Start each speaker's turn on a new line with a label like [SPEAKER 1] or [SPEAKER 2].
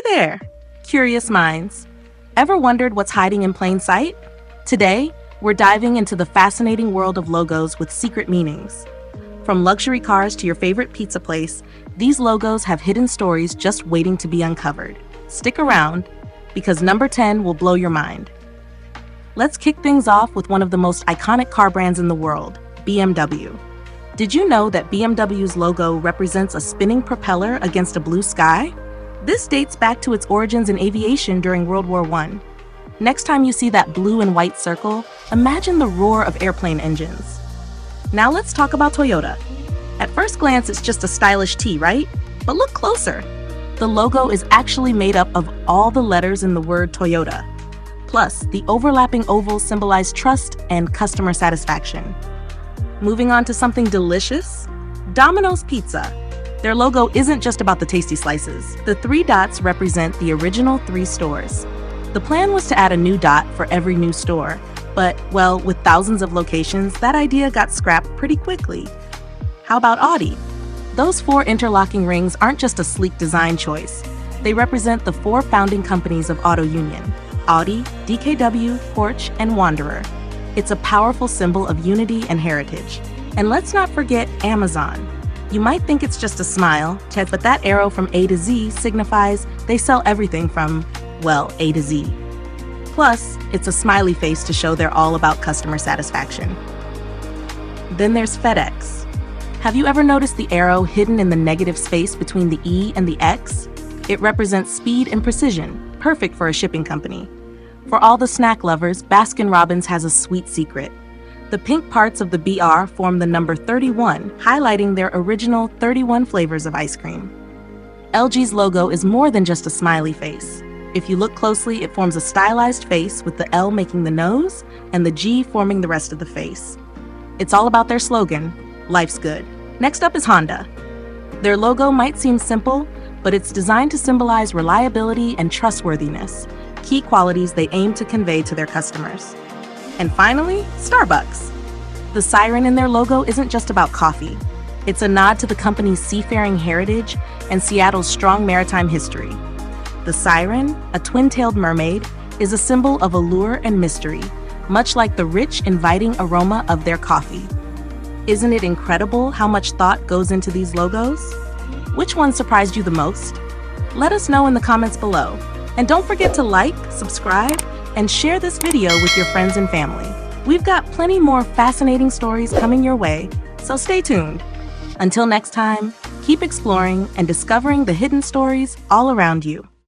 [SPEAKER 1] Hey there, curious minds. Ever wondered what's hiding in plain sight? Today, we're diving into the fascinating world of logos with secret meanings. From luxury cars to your favorite pizza place, these logos have hidden stories just waiting to be uncovered. Stick around, because number 10 will blow your mind. Let's kick things off with one of the most iconic car brands in the world, BMW. Did you know that BMW's logo represents a spinning propeller against a blue sky? This dates back to its origins in aviation during World War I. Next time you see that blue and white circle, imagine the roar of airplane engines. Now let's talk about Toyota. At first glance, it's just a stylish T, right? But look closer. The logo is actually made up of all the letters in the word Toyota. Plus, the overlapping ovals symbolize trust and customer satisfaction. Moving on to something delicious, Domino's Pizza. Their logo isn't just about the tasty slices. The 3 dots represent the original 3 stores. The plan was to add a new dot for every new store, but, well, with thousands of locations, that idea got scrapped pretty quickly. How about Audi? Those 4 interlocking rings aren't just a sleek design choice. They represent the 4 founding companies of Auto Union: Audi, DKW, Porsche, and Wanderer. It's a powerful symbol of unity and heritage. And let's not forget Amazon. You might think it's just a smile, but that arrow from A to Z signifies they sell everything from, well, A to Z. Plus, it's a smiley face to show they're all about customer satisfaction. Then there's FedEx. Have you ever noticed the arrow hidden in the negative space between the E and the X? It represents speed and precision, perfect for a shipping company. For all the snack lovers, Baskin-Robbins has a sweet secret. The pink parts of the BR form the number 31, highlighting their original 31 flavors of ice cream. LG's logo is more than just a smiley face. If you look closely, it forms a stylized face with the L making the nose and the G forming the rest of the face. It's all about their slogan, "Life's good." Next up is Honda. Their logo might seem simple, but it's designed to symbolize reliability and trustworthiness, key qualities they aim to convey to their customers. And finally, Starbucks. The siren in their logo isn't just about coffee. It's a nod to the company's seafaring heritage and Seattle's strong maritime history. The siren, a twin-tailed mermaid, is a symbol of allure and mystery, much like the rich, inviting aroma of their coffee. Isn't it incredible how much thought goes into these logos? Which one surprised you the most? Let us know in the comments below. And don't forget to like, subscribe, and share this video with your friends and family. We've got plenty more fascinating stories coming your way, so stay tuned. Until next time, keep exploring and discovering the hidden stories all around you.